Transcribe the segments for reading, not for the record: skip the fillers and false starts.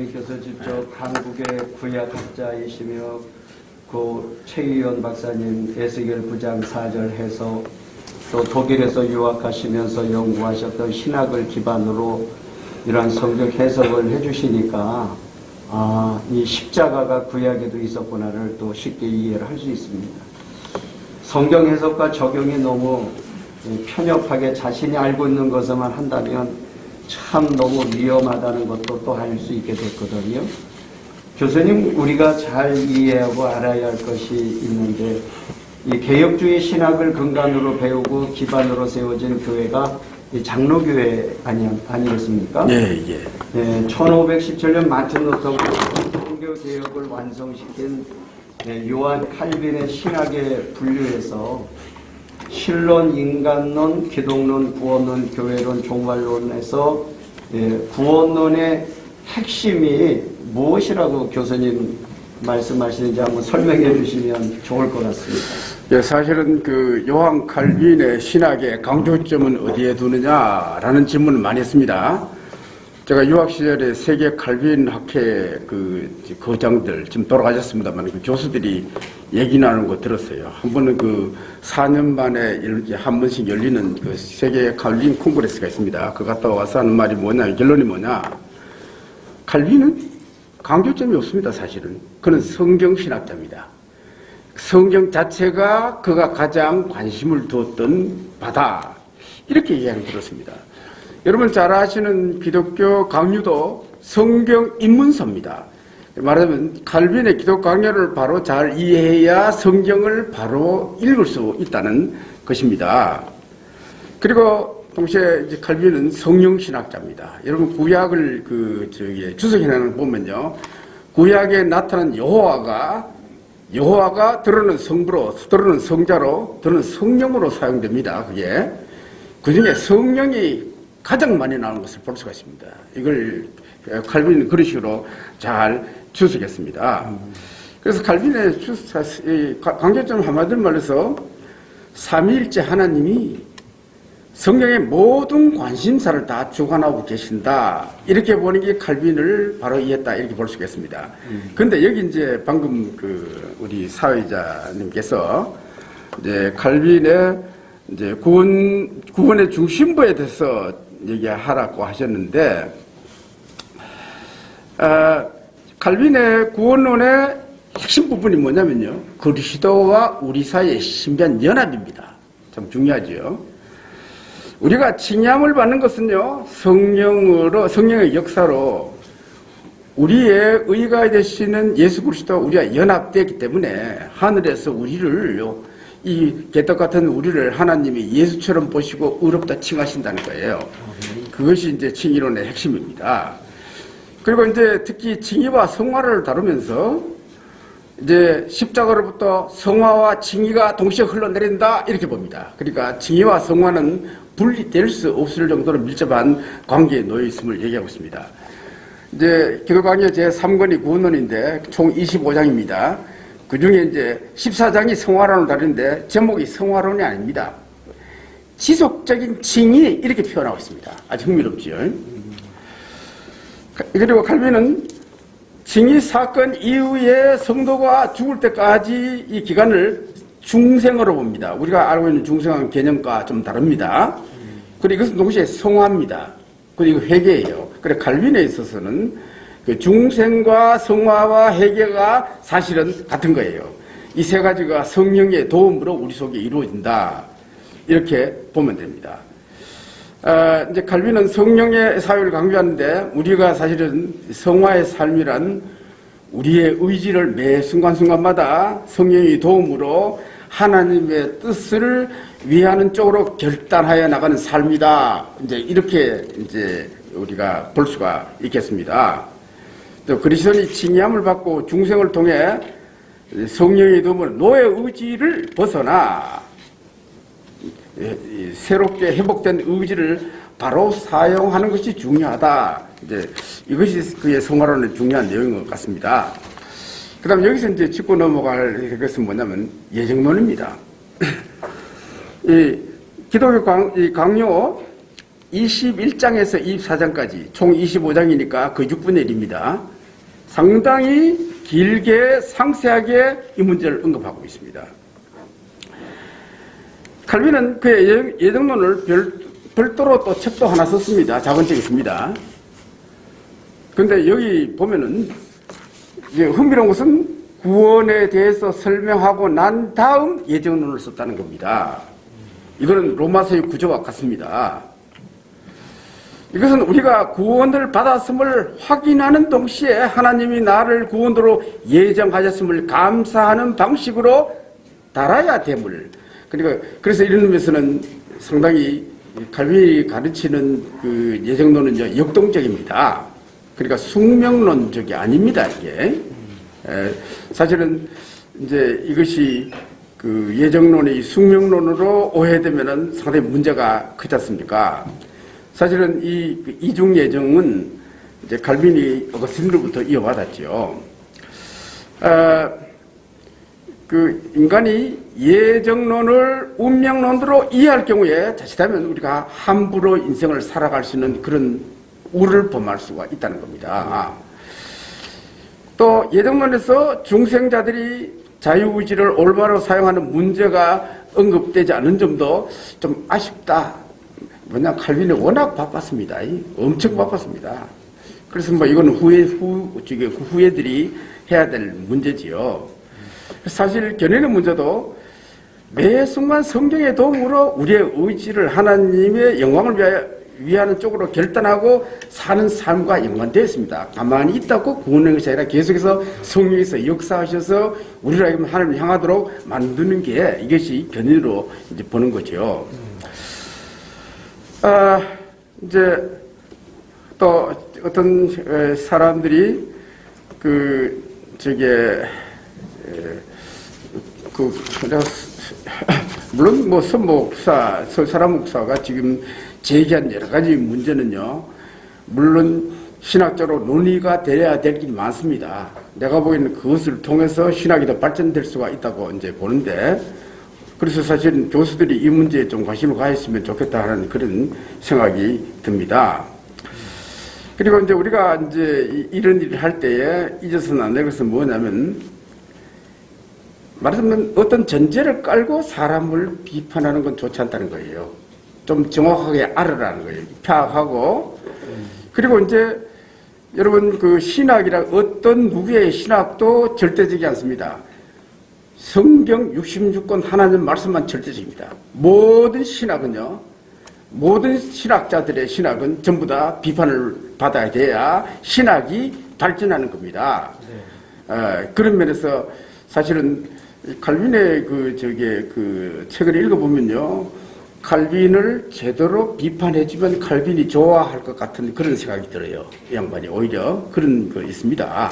교수님께서 직접 한국의 구약학자이시며 그 최의원 박사님 에스겔 9장 4절 해서 또 독일에서 유학하시면서 연구하셨던 신학을 기반으로 이러한 성경 해석을 해주시니까 이 십자가가 구약에도 있었구나를 또 쉽게 이해를 할 수 있습니다. 성경 해석과 적용이 너무 편협하게 자신이 알고 있는 것만 한다면 참 너무 위험하다는 것도 또 알 수 있게 됐거든요. 교수님, 우리가 잘 이해하고 알아야 할 것이 있는데 이 개혁주의 신학을 근간으로 배우고 기반으로 세워진 교회가 이 장로교회 아니겠습니까? 예. 1517년 마틴 루터가 종교 개혁을 완성시킨 요한 칼빈의 신학에 분류해서 신론, 인간론, 기독론, 구원론, 교회론, 종말론에서 구원론의 핵심이 무엇이라고 교수님 말씀하시는지 한번 설명해 주시면 좋을 것 같습니다. 예, 사실은 그 요한 칼빈의 신학의 강조점은 어디에 두느냐라는 질문을 많이 했습니다. 제가 유학 시절에 세계 칼빈 학회 그 거장들 지금 돌아가셨습니다만 그 교수들이 얘기 나누는 거 들었어요. 한 번은 그 4년 만에 이렇게 한 번씩 열리는 그 세계 칼빈 콩그레스가 있습니다. 그 갔다 와서 하는 말이 뭐냐, 결론이 뭐냐. 칼빈은 강조점이 없습니다, 사실은. 그는 성경신학자입니다. 성경 자체가 그가 가장 관심을 두었던 바다. 이렇게 이야기를 들었습니다. 여러분 잘 아시는 기독교 강요도 성경 입문서입니다. 말하자면 칼빈의 기독 강요를 바로 잘 이해해야 성경을 바로 읽을 수 있다는 것입니다. 그리고 동시에 이제 칼빈은 성령신학자입니다. 여러분 구약을 주석해내는 보면요, 구약에 나타난 여호와가 들어는 성부로, 들어는 성자로, 들어는 성령으로 사용됩니다. 그게 그 중에 성령이 가장 많이 나오는 것을 볼 수가 있습니다. 이걸 칼빈은 그런 식으로 잘 주석했습니다. 그래서 칼빈의 강조점 한마디로 말해서 삼위일체 하나님이 성경의 모든 관심사를 다 주관하고 계신다. 이렇게 보는 게 칼빈을 바로 이해했다. 이렇게 볼 수 있겠습니다. 그런데 여기 이제 방금 우리 사회자님께서 이제 칼빈의 이제 구원의 중심부에 대해서 얘기하라고 하셨는데, 칼빈의 구원론의 핵심 부분이 뭐냐면요, 그리스도와 우리 사이의 신비한 연합입니다. 참 중요하죠. 우리가 칭함을 받는 것은요, 성령의 역사로 우리의 의가 되시는 예수 그리스도와 우리가 연합되기 때문에 하늘에서 우리를요, 이 개떡 같은 우리를 하나님이 예수처럼 보시고 의롭다 칭하신다는 거예요. 그것이 이제 칭의론의 핵심입니다. 그리고 이제 특히 칭의와 성화를 다루면서 이제 십자가로부터 성화와 칭의가 동시에 흘러내린다 이렇게 봅니다. 그러니까 칭의와 성화는 분리될 수 없을 정도로 밀접한 관계에 놓여 있음을 얘기하고 있습니다. 이제 기독강요 제3권이 구원론인데 총 25장입니다. 그 중에 이제 14장이 성화론을 다루는데 제목이 성화론이 아닙니다. 지속적인 칭의 이렇게 표현하고 있습니다. 아주 흥미롭지요. 그리고 칼빈은 칭의 사건 이후에 성도가 죽을 때까지 이 기간을 중생으로 봅니다. 우리가 알고 있는 중생한 개념과 좀 다릅니다. 그리고 이것은 동시에 성화입니다. 그리고 회개예요. 그래 칼빈에 있어서는 그 중생과 성화와 회개가 사실은 같은 거예요. 이 세 가지가 성령의 도움으로 우리 속에 이루어진다. 이렇게 보면 됩니다. 이제 칼빈은 성령의 사유를 강조하는데, 우리가 사실은 성화의 삶이란 우리의 의지를 매 순간순간마다 성령의 도움으로 하나님의 뜻을 위하는 쪽으로 결단하여 나가는 삶이다. 이제 이렇게 이제 우리가 볼 수가 있겠습니다. 또 그리스도인이 칭의함을 받고 중생을 통해 성령의 도움으로 노예 의지를 벗어나 새롭게 회복된 의지를 바로 사용하는 것이 중요하다. 이제 이것이 그의 성화론의 중요한 내용인 것 같습니다. 그 다음 여기서 이제 짚고 넘어갈 것은 뭐냐면 예정론입니다. 이 기독교 강요 21장에서 24장까지 총 25장이니까 그 6분의 1입니다. 상당히 길게 상세하게 이 문제를 언급하고 있습니다. 칼빈은 그의 예정론을 별도로 또 책도 하나 썼습니다. 작은 책이 있습니다. 그런데 여기 보면은 이제 흥미로운 것은 구원에 대해서 설명하고 난 다음 예정론을 썼다는 겁니다. 이거는 로마서의 구조와 같습니다. 이것은 우리가 구원을 받았음을 확인하는 동시에 하나님이 나를 구원으로 예정하셨음을 감사하는 방식으로 달아야 됨을. 그러니까 그래서 이런 의미에서는 상당히 칼빈이 가르치는 그 예정론은 역동적입니다. 그러니까 숙명론적이 아닙니다, 이게. 사실은 이제 이것이 그 예정론이 숙명론으로 오해되면은 상당히 문제가 크지 않습니까? 사실은 이 이중 예정은 이제 칼빈이 어거스틴으로부터 이어받았죠. 그 인간이 예정론을 운명론으로 이해할 경우에 자칫하면 우리가 함부로 인생을 살아갈 수 있는 그런 우를 범할 수가 있다는 겁니다. 또 예정론에서 중생자들이 자유의지를 올바로 사용하는 문제가 언급되지 않은 점도 좀 아쉽다. 왜냐하면 칼빈이 워낙 바빴습니다. 엄청 바빴습니다. 그래서 뭐 이건 후예들이 해야 될 문제지요. 사실 견해의 문제도 매 순간 성경의 도움으로 우리의 의지를 하나님의 영광을 위하는 쪽으로 결단하고 사는 삶과 연관되어 있습니다. 가만히 있다고 구원하는 것이 아니라 계속해서 성령에서 역사하셔서 우리를 하나님을 향하도록 만드는 게 이것이 견해로 이제 보는 거죠. 이제 또 어떤 사람들이 물론 뭐 선목사, 서사람 목사가 지금 제기한 여러 가지 문제는요, 물론 신학적으로 논의가 되어야 될 게 많습니다. 내가 보기에는 그것을 통해서 신학이 더 발전될 수가 있다고 이제 보는데, 그래서 사실은 교수들이 이 문제에 좀 관심을 가졌으면 좋겠다 하는 그런 생각이 듭니다. 그리고 이제 우리가 이제 이런 일을 할 때에 잊어서는 안 될 것은 뭐냐면, 말하자면 어떤 전제를 깔고 사람을 비판하는 건 좋지 않다는 거예요. 좀 정확하게 알으라는 거예요. 파악하고. 그리고 이제 여러분 그 신학이라 어떤 누구의 신학도 절대적이지 않습니다. 성경 66권 하나님 말씀만 절대적입니다. 모든 신학은요, 모든 신학자들의 신학은 전부 다 비판을 받아야 돼야 신학이 발전하는 겁니다. 그런 면에서 사실은 칼빈의 그 책을 읽어보면요, 칼빈을 제대로 비판해주면 칼빈이 좋아할 것 같은 그런 생각이 들어요. 이 양반이 오히려 그런 거 있습니다.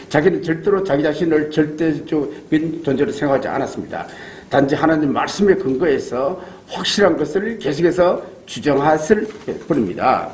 자기는 절대로 자기 자신을 절대적인 존재로 생각하지 않았습니다. 단지 하나님 말씀에 근거해서 확실한 것을 계속해서 주장하실 뿐입니다.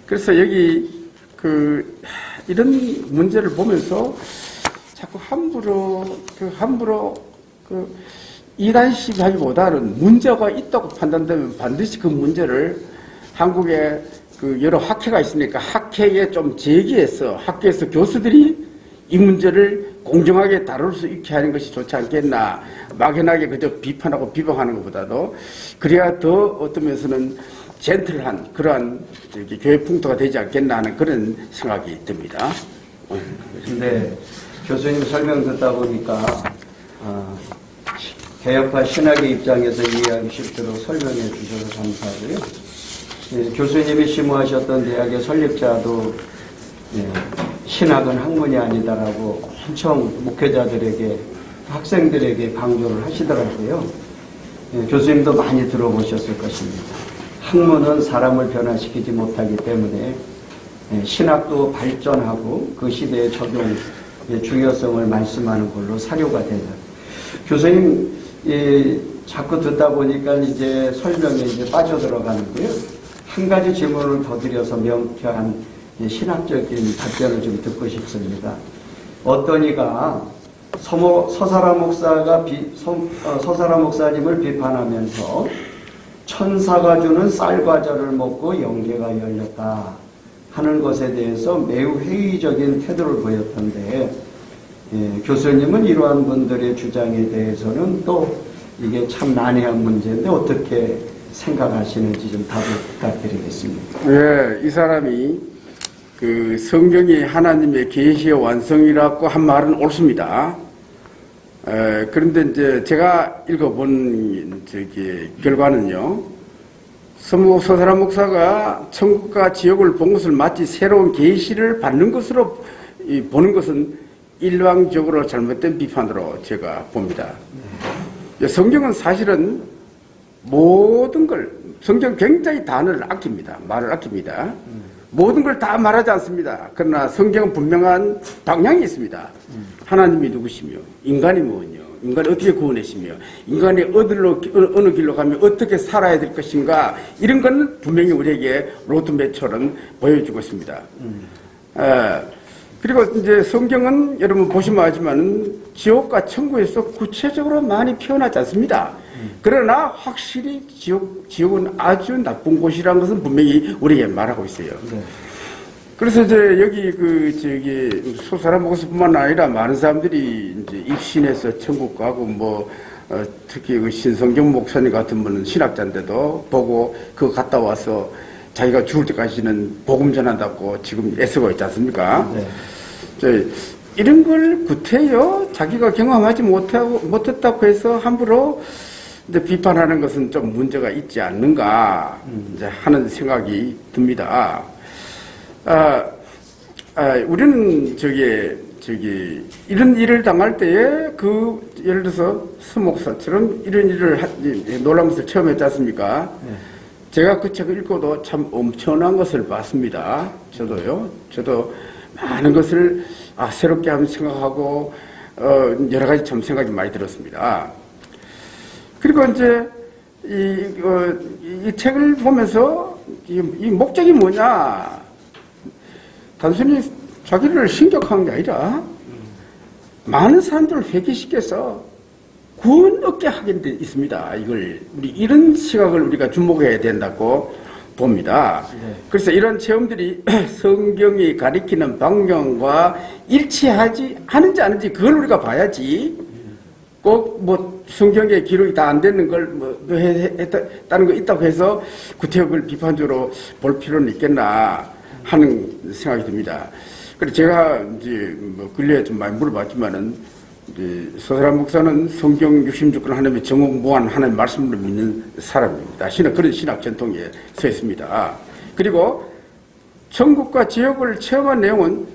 그래서 여기 이런 문제를 보면서 자꾸 함부로 이단식 하기보다는 문제가 있다고 판단되면 반드시 그 문제를 한국에 여러 학회가 있으니까 학회에 좀 제기해서 학교에서 교수들이 이 문제를 공정하게 다룰 수 있게 하는 것이 좋지 않겠나. 막연하게 그저 비판하고 비방하는 것보다도 그래야 더 어떤 면에서는 젠틀한 그러한 교회 풍토가 되지 않겠나 하는 그런 생각이 듭니다. 근데 교수님 설명 듣다 보니까 개혁파 신학의 입장에서 이해하기 쉽도록 설명해 주셔서 감사하고요. 교수님이 심우하셨던 대학의 설립자도 신학은 학문이 아니다라고 엄청 목회자들에게 학생들에게 강조를 하시더라고요. 교수님도 많이 들어보셨을 것입니다. 학문은 사람을 변화시키지 못하기 때문에 신학도 발전하고 그 시대의 적용 중요성을 말씀하는 걸로 사료가 된다. 교수님 자꾸 듣다 보니까 이제 설명에 이제 빠져들어가는데요. 한 가지 질문을 더 드려서 명쾌한 신학적인 답변을 좀 듣고 싶습니다. 어떤 이가 서사라 목사님을 비판하면서 천사가 주는 쌀과자를 먹고 영계가 열렸다 하는 것에 대해서 매우 회의적인 태도를 보였던데, 교수님은 이러한 분들의 주장에 대해서는 또 이게 참 난해한 문제인데 어떻게 생각하시는지 좀 답을 부탁드리겠습니다. 예, 이 사람이 그 성경이 하나님의 계시의 완성이라고 한 말은 옳습니다. 그런데 이제 제가 읽어본 결과는요, 서사람 목사가 천국과 지옥을 본 것을 마치 새로운 계시를 받는 것으로 보는 것은 일방적으로 잘못된 비판으로 제가 봅니다. 성경은 사실은 모든 걸, 성경 굉장히 단어를 아낍니다. 말을 아낍니다. 모든 걸 다 말하지 않습니다. 그러나 성경은 분명한 방향이 있습니다. 하나님이 누구시며, 인간이 뭐냐, 인간을 어떻게 구원하시며, 인간이 어느 길로 가면 어떻게 살아야 될 것인가, 이런 건 분명히 우리에게 로드맵처럼 보여주고 있습니다. 그리고 이제 성경은 여러분 보시면 알지만 지옥과 천국에서 구체적으로 많이 표현하지 않습니다. 그러나 확실히 지옥은 아주 나쁜 곳이라는 것은 분명히 우리에게 말하고 있어요. 네. 그래서 이제 여기 소사람 목사뿐만 아니라 많은 사람들이 이제 입신해서 천국 가고 특히 그 신성경 목사님 같은 분은 신학자인데도 보고 그거 갔다 와서 자기가 죽을 때까지는 복음 전한다고 지금 애쓰고 있지 않습니까? 네. 이런 걸 구태여 자기가 경험하지 못했다고 해서 함부로 이제 비판하는 것은 좀 문제가 있지 않는가 이제 하는 생각이 듭니다. 우리는 이런 일을 당할 때에 예를 들어서 스목사처럼 이런 일을 놀란 것을 처음 했지 않습니까? 네. 제가 그 책을 읽고도 참 엄청난 것을 봤습니다. 저도 많은 것을 새롭게 한번 생각하고 여러 가지 참 생각이 많이 들었습니다. 그리고 이제 이 책을 보면서 이 목적이 뭐냐, 단순히 자기를 신격한 게 아니라 많은 사람들을 회개시켜서 구원 얻게 하게 돼 있습니다. 이런 시각을 우리가 주목해야 된다고 봅니다. 네. 그래서 이런 체험들이 성경이 가리키는 방향과 일치하지 하는지 아닌지 그걸 우리가 봐야지, 꼭 성경에 기록이 다 안 되는 걸 했다는 거 있다고 해서 구태엽을 비판적으로 볼 필요는 있겠나 하는 생각이 듭니다. 그래서 제가 이제 근래에 좀 많이 물어봤지만은, 서사람 목사는 성경 66권 하나님의 정옥무한 하나님의 말씀을 믿는 사람입니다. 그런 신학 전통에 서 있습니다. 그리고 천국과 지옥을 체험한 내용은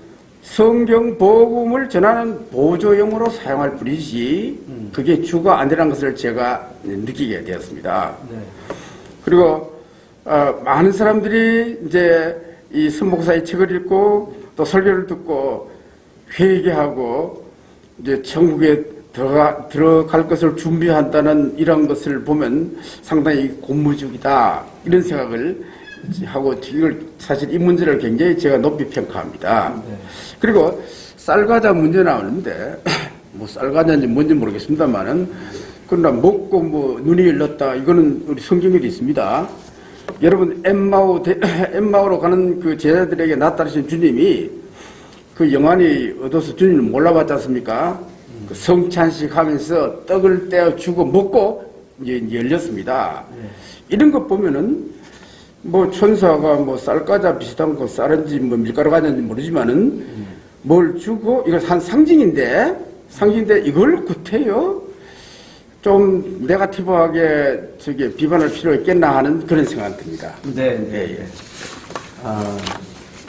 성경 복음을 전하는 보조용으로 사용할 뿐이지 그게 주가 아니라는 것을 제가 느끼게 되었습니다. 네. 그리고 많은 사람들이 이제 이 선목사의 책을 읽고 또 설교를 듣고 회개하고 이제 천국에 들어갈 것을 준비한다는 이런 것을 보면 상당히 고무적이다, 이런 생각을 하고, 사실 이 문제를 굉장히 제가 높이 평가합니다. 네. 그리고 쌀과자 문제 나오는데, 쌀과자인지 뭔지 모르겠습니다만은, 그러나 먹고 눈이 열렸다, 이거는 우리 성경에 있습니다. 여러분, 엠마오로 가는 그 제자들에게 나타나신 주님이 그 영안이 얻어서 주님을 몰라봤지 않습니까? 그 성찬식 하면서 떡을 떼어 주고 먹고 이제 열렸습니다. 이런 것 보면은 천사가 쌀과자 비슷한 거 쌀인지 밀가루 과자인지 모르지만은 뭘 주고, 이거 한 상징인데 이걸 구태여 좀 네거티브하게 비판할 필요가 있겠나 하는 그런 생각이 듭니다. 네. 예.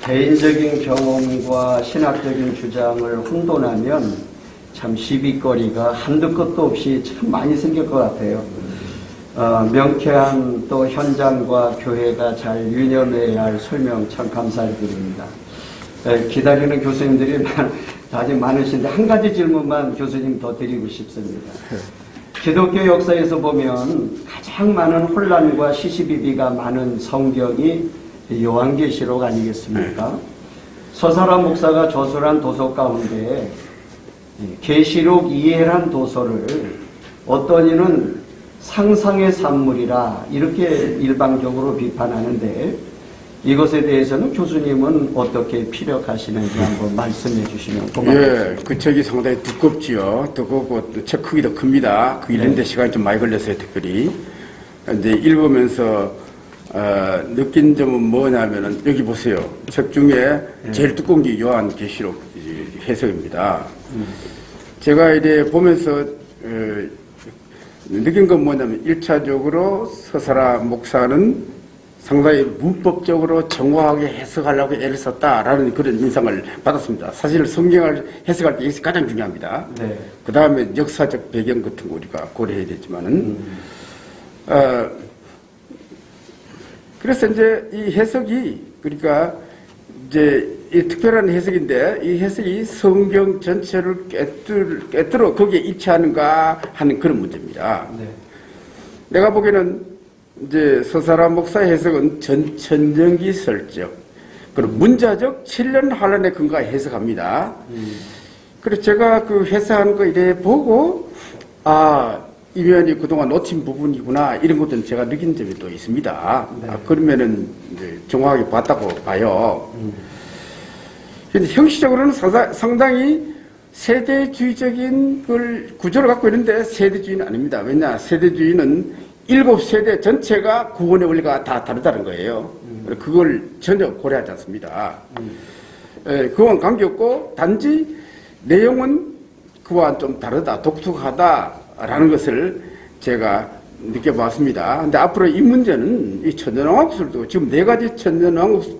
개인적인 경험과 신학적인 주장을 혼돈하면 참 시비거리가 한두 끝도 없이 참 많이 생길 것 같아요. 명쾌한 또 현장과 교회가 잘 유념해야 할 설명 참 감사드립니다. 기다리는 교수님들이 아직 많으신데 한 가지 질문만 교수님 더 드리고 싶습니다. 기독교 역사에서 보면 가장 많은 혼란과 시시비비가 많은 성경이 요한계시록 아니겠습니까? 서사람 목사가 저술한 도서 가운데 계시록 이해란 도서를 어떤 이는 상상의 산물이라 이렇게 일방적으로 비판하는데 이것에 대해서는 교수님은 어떻게 피력하시는지 한번 말씀해 주시면 고맙겠습니다. 예, 그 책이 상당히 두껍지요. 두껍고 또 책 크기도 큽니다. 그 읽는데 시간이 좀 많이 걸렸어요, 특별히. 이제 읽으면서 느낀 점은 뭐냐면은 여기 보세요. 책 중에 제일 두꺼운 게 요한계시록 해석입니다. 제가 이래 보면서 느낀 건 뭐냐면 1차적으로 서사라 목사는 상당히 문법적으로 정확하게 해석하려고 애를 썼다라는 그런 인상을 받았습니다. 사실 성경을 해석할 때 이것이 가장 중요합니다. 네. 그 다음에 역사적 배경 같은 거 우리가 고려해야 되지만은, 그래서 이제 이 해석이, 그러니까 이제 이 특별한 해석인데 이 해석이 성경 전체를 꿰뚫어 거기에 입체하는가 하는 그런 문제입니다. 네. 내가 보기에는 이제 서사라 목사 해석은 전천정기 설적, 그리고 문자적 7년 환란에 근거해 해석합니다. 그래서 제가 그 해석한 거 이래 보고, 이 면이 그동안 놓친 부분이구나, 이런 것들은 제가 느낀 점이 또 있습니다. 네. 그러면은 이제 정확하게 봤다고 봐요. 근데 형식적으로는 상당히 세대주의적인 걸 구조를 갖고 있는데 세대주의는 아닙니다. 왜냐, 세대주의는 7세대 전체가 구원의 원리가 다 다르다는 거예요. 그걸 전혀 고려하지 않습니다. 그건 관계없고 단지 내용은 그와 좀 다르다, 독특하다라는 것을 제가 느껴봤습니다. 근데 앞으로 이 문제는 이 천년왕국술도 지금 4가지 천년왕국술,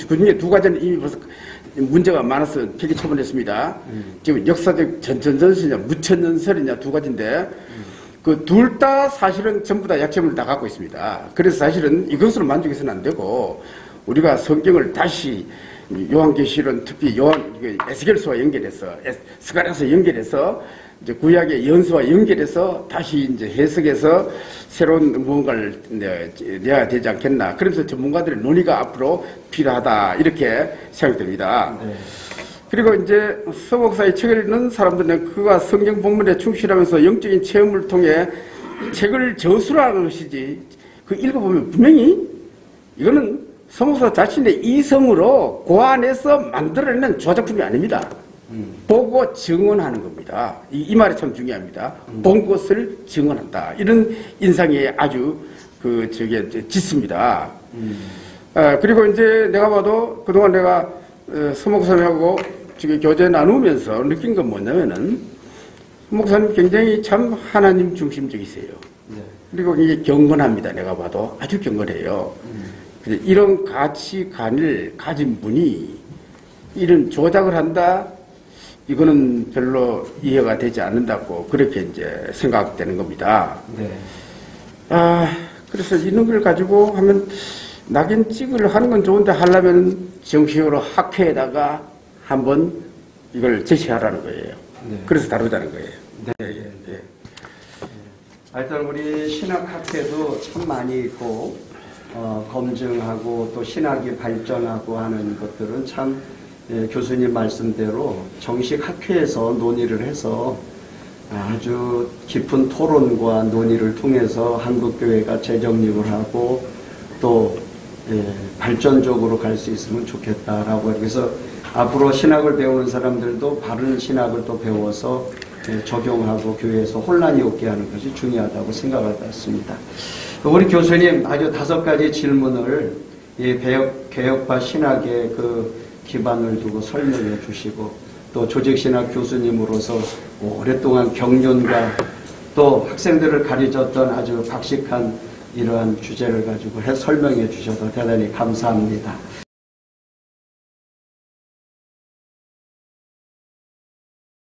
그 중에 2가지는 이미 벌써 문제가 많아서 폐기 처분했습니다. 지금 역사적 전천전설이냐 무천년설이냐 2가지인데 그 둘 다 사실은 전부 다 약점을 다 갖고 있습니다. 그래서 사실은 이것으로 만족해서는 안 되고 우리가 성경을 다시 요한계시록 특히 에스겔서와 연결해서 스가랴서 연결해서 이제 구약의 연서와 연결해서 다시 이제 해석해서 새로운 무언가를 내야 되지 않겠나. 그래서 전문가들의 논의가 앞으로 필요하다 이렇게 생각됩니다. 네. 그리고 이제 서 목사의 책을 읽는 사람들은 그가 성경 본문에 충실하면서 영적인 체험을 통해 책을 저술하는 것이지, 그 읽어보면 분명히 이거는 서 목사 자신의 이성으로 고안해서 만들어내는 조작품이 아닙니다. 보고 증언하는 겁니다. 이 말이 참 중요합니다. 본 것을 증언한다. 이런 인상이 아주 짙습니다. 그리고 이제 내가 봐도 그동안 내가 서 목사님하고 지금 교제 나누면서 느낀 건 뭐냐면은 목사님 굉장히 참 하나님 중심적이세요. 네. 그리고 이게 경건합니다. 내가 봐도 아주 경건해요. 이런 가치관을 가진 분이 이런 조작을 한다, 이거는 별로 이해가 되지 않는다고 그렇게 이제 생각되는 겁니다. 네. 그래서 이런 걸 가지고 하면 낙인 찍으려 하는 건 좋은데 하려면 정식으로 학회에다가 한번 이걸 제시하라는 거예요. 네. 그래서 다루자는 거예요. 네. 네. 하여튼 우리 신학학회도 참 많이 있고 검증하고 또 신학이 발전하고 하는 것들은 참 교수님 말씀대로 정식 학회에서 논의를 해서 아주 깊은 토론과 논의를 통해서 한국교회가 재정립을 하고 또 발전적으로 갈 수 있으면 좋겠다라고. 그래서 앞으로 신학을 배우는 사람들도 바른 신학을 또 배워서 적용하고 교회에서 혼란이 없게 하는 것이 중요하다고 생각을 했습니다. 우리 교수님 아주 5가지 질문을 이 개혁파 신학의 그 기반을 두고 설명해 주시고 또 조직신학 교수님으로서 오랫동안 경륜과 또 학생들을 가르쳤던 아주 박식한 이러한 주제를 가지고 설명해 주셔서 대단히 감사합니다.